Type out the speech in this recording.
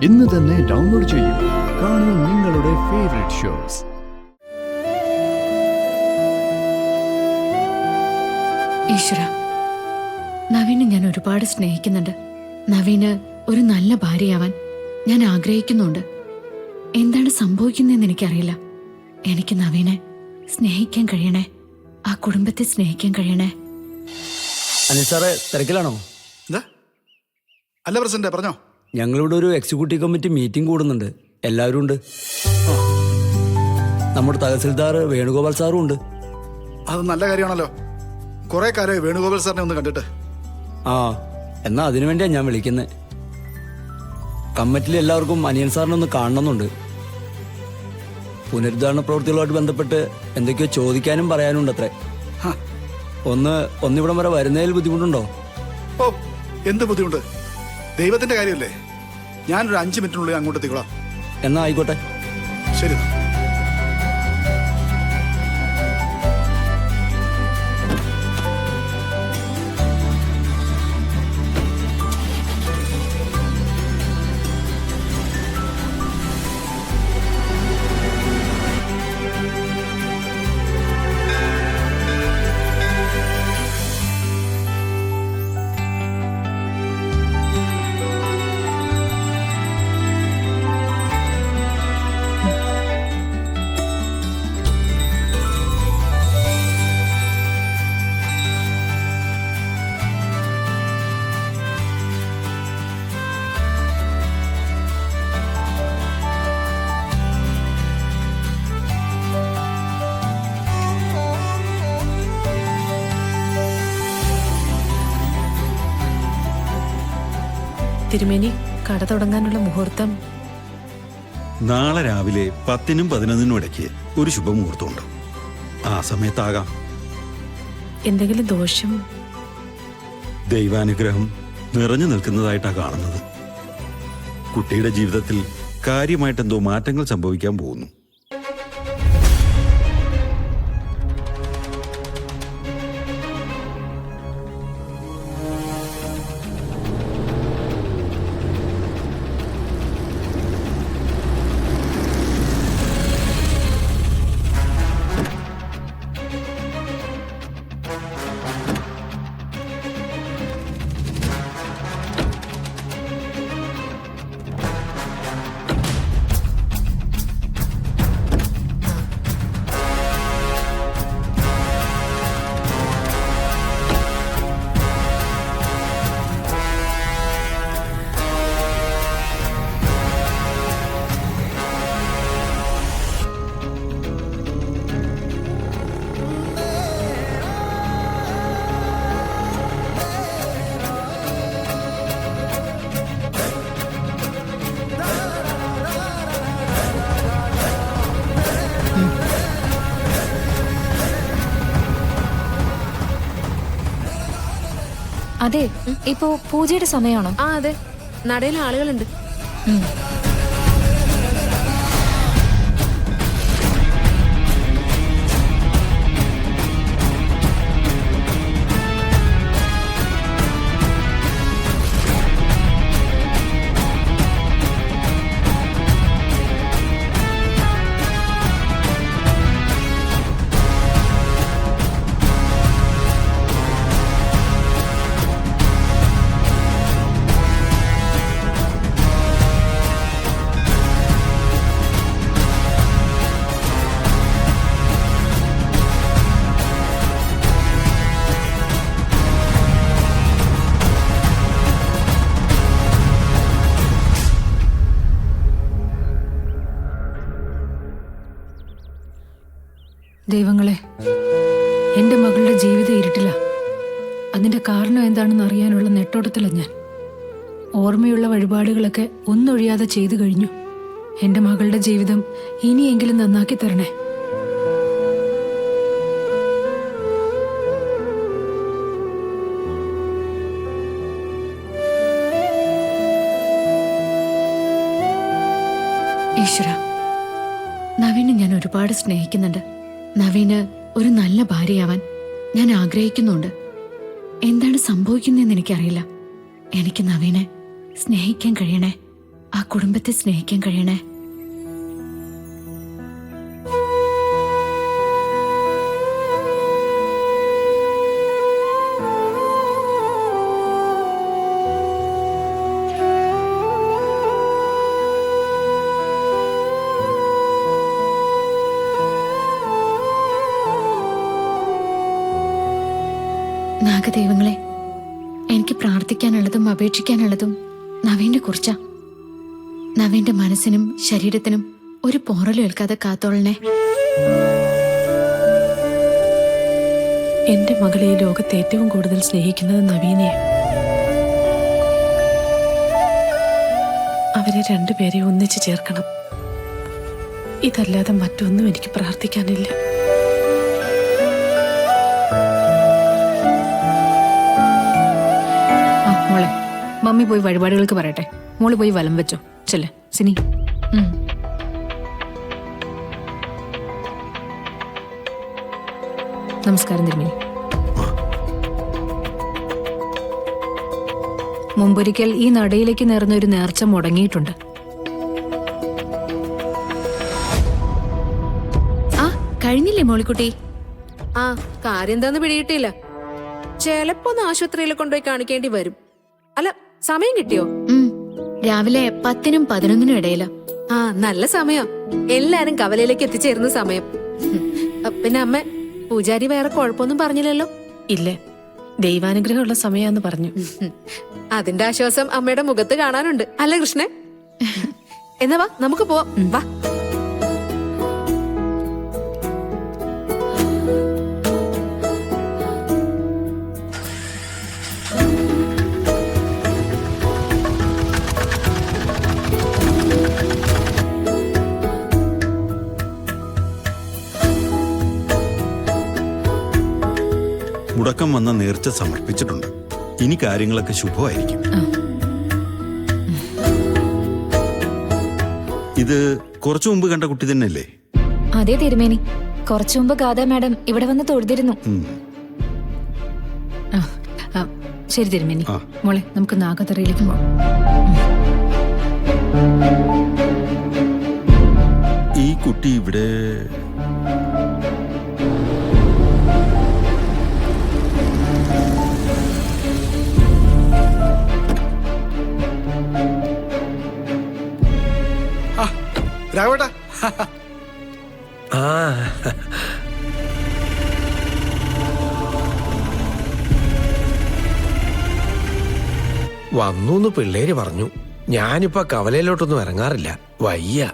ഇന്ന് തന്നെ ഡൗൺലോഡ് ചെയ്യൂ. കാണൂ നിങ്ങളുടെ ഫേവറേറ്റ് ഷോസ്. ഈശ്വര, നവീനെ ഞാൻ ഒരുപാട് സ്നേഹിക്കുന്നുണ്ട്. നവീന് ഒരു നല്ല ഭാര്യയാവാൻ ഞാൻ ആഗ്രഹിക്കുന്നുണ്ട്. എന്താണ് സംഭവിക്കുന്നതെന്ന് എനിക്കറിയില്ല. എനിക്ക് നവീനെ സ്നേഹിക്കാൻ കഴിയണേ, ആ കുടുംബത്തെ സ്നേഹിക്കാൻ കഴിയണേ. അനിൽ സാറേ, തിരക്കിലാണോ? എന്താ? അല്ല പ്രസിഡന്റ്, പറഞ്ഞോ. ഞങ്ങളിവിടെ ഒരു എക്സിക്യൂട്ടീവ് കമ്മിറ്റി മീറ്റിംഗ് കൂടുന്നുണ്ട്. എല്ലാവരും ഉണ്ട്. നമ്മുടെ തഹസിൽദാർ വേണുഗോപാൽ സാറും ഉണ്ട്. അത് നല്ല കാര്യമാണല്ലോ. കുറെ കാലമായി വേണുഗോപാൽ സാറിനെ ഒന്ന് കണ്ടിട്ട്. ആ, എന്നാ അതിനു വേണ്ടിയാണ് ഞാൻ വിളിക്കുന്നത്. കമ്മിറ്റിയിൽ എല്ലാവർക്കും അനിയൻ സാറിനെ ഒന്ന് കാണണമെന്നുണ്ട്. പുനരുദ്ധാരണ പ്രവൃത്തികളുമായിട്ട് ബന്ധപ്പെട്ട് എന്തൊക്കെയോ ചോദിക്കാനും പറയാനും ഉണ്ട് അത്രേ. ഒന്നിവിടം വരെ വരുന്നതിൽ ബുദ്ധിമുട്ടുണ്ടോ? ഓ, എന്ത് ബുദ്ധിമുട്ട്? ദൈവത്തിന്റെ കാര്യമല്ലേ. ഞാനൊരു 5 മിനിറ്റിനുള്ളിൽ അങ്ങോട്ട് എത്തിക്കോളാം. എന്നാ ആയിക്കോട്ടെ. ശരി. തിരുമേനി, കട തുടങ്ങാനുള്ള മുഹൂർത്തം നാളെ രാവിലെ 10-നും 11-നും ഇടയ്ക്ക് ഒരു ശുഭമുഹൂർത്തമുണ്ട്. ആ സമയത്താകാം. എന്തെങ്കിലും ദോഷം? ദൈവാനുഗ്രഹം നിറഞ്ഞു നിൽക്കുന്നതായിട്ടാണ് കാണുന്നത്. കുട്ടിയുടെ ജീവിതത്തിൽ കാര്യമായിട്ടെന്തോ മാറ്റങ്ങൾ സംഭവിക്കാൻ പോകുന്നു. അതെ, ഇപ്പോ പൂജയുടെ സമയമാണോ? ആ അതെ, നടയിൽ ആളുകളുണ്ട്. ദൈവങ്ങളെ, എൻ്റെ മകളുടെ ജീവിതം ഇരുട്ടില്ല. അതിൻ്റെ കാരണം എന്താണെന്ന് അറിയാനുള്ള നെട്ടോട്ടത്തില ഞാൻ. ഓർമ്മയുള്ള വഴിപാടുകളൊക്കെ ഒന്നൊഴിയാതെ ചെയ്തു കഴിഞ്ഞു. എൻ്റെ മകളുടെ ജീവിതം ഇനിയെങ്കിലും നന്നാക്കി തരണേ. ഈശ്വര, നവീനെ ഞാൻ ഒരുപാട് സ്നേഹിക്കുന്നുണ്ട്. നവീന് ഒരു നല്ല ഭാര്യയാവാൻ ഞാൻ ആഗ്രഹിക്കുന്നുണ്ട്. എന്താണ് സംഭവിക്കുന്നതെന്ന് എനിക്കറിയില്ല. എനിക്ക് നവീനെ സ്നേഹിക്കാൻ കഴിയണേ, ആ കുടുംബത്തെ സ്നേഹിക്കാൻ കഴിയണേ. നാഗദൈവങ്ങളെ, എനിക്ക് പ്രാർത്ഥിക്കാനുള്ളതും അപേക്ഷിക്കാനുള്ളതും നവീനെ കുറിച്ചാ. നവീന്റെ മനസ്സിനും ശരീരത്തിനും ഒരു പോറലും ഏൽക്കാതെ കാത്തോളണേ. എന്റെ മകളെ ഈ ലോകത്ത് ഏറ്റവും കൂടുതൽ സ്നേഹിക്കുന്നത് നവീനെ. അവരെ രണ്ടുപേരെ ഒന്നിച്ചു ചേർക്കണം. ഇതല്ലാതെ മറ്റൊന്നും എനിക്ക് പ്രാർത്ഥിക്കാനില്ല. മോളെ, മമ്മി പോയി വഴിപാടുകൾക്ക് പറയട്ടെ. മോള് പോയി വലം വെച്ചോ. ചെല്ലേ സിനി. നമസ്കാരം തിരുമേനി. മുമ്പൊരിക്കൽ ഈ നടയിലേക്ക് നേർന്ന ഒരു നേർച്ച മുടങ്ങിയിട്ടുണ്ട്. ആ കഴിഞ്ഞില്ലേ മോളിക്കുട്ടി? ആ, കാര്യം എന്താന്ന് പിടികിട്ടില്ല. ചിലപ്പോ ഒന്ന് ആശുപത്രിയിൽ കൊണ്ടുപോയി കാണിക്കേണ്ടി വരും. അല്ല, സമയം കിട്ടിയോ? രാവിലെ 10നും 11നും ഇടയില. ആ, നല്ല സമയം. എല്ലാരും കവലയിലേക്ക് എത്തിച്ചേരുന്ന സമയം. പിന്നെ അമ്മ, പൂജാരി വേറെ കുഴപ്പമൊന്നും പറഞ്ഞില്ലല്ലോ? ഇല്ല, ദൈവാനുഗ്രഹമുള്ള സമയാന്ന് പറഞ്ഞു. അതിന്റെ ആശ്വാസം അമ്മയുടെ മുഖത്ത് കാണാനുണ്ട്, അല്ലേ കൃഷ്ണൻ? എന്നാ വാ, നമുക്ക് പോവാം. വാ. മുടക്കം വന്ന നേർച്ച സമർപ്പിച്ചിട്ടുണ്ട്. ഇനി കാര്യങ്ങളൊക്കെ ശുഭമായിരിക്കും. ഇത് കുറച്ചു മുമ്പ് കണ്ട കുട്ടി തന്നെയല്ലേ? അതെ തിരുമേനി, കുറച്ചു മുമ്പ് ഗാഥ മാഡം ഇവിടെ വന്ന് തൊഴുതിരുന്നു. ശരി തിരുമേനി. മോളെ, നമുക്ക് നാഗതറയിലേക്ക് പോവാം. ഈ കുട്ടി ഇവിടെ രാഘവേട്ടാ, വന്നൂന്ന് പിള്ളേര് പറഞ്ഞു. ഞാനിപ്പോ കവലയിലോട്ടൊന്നും ഇറങ്ങാറില്ല, വയ്യ.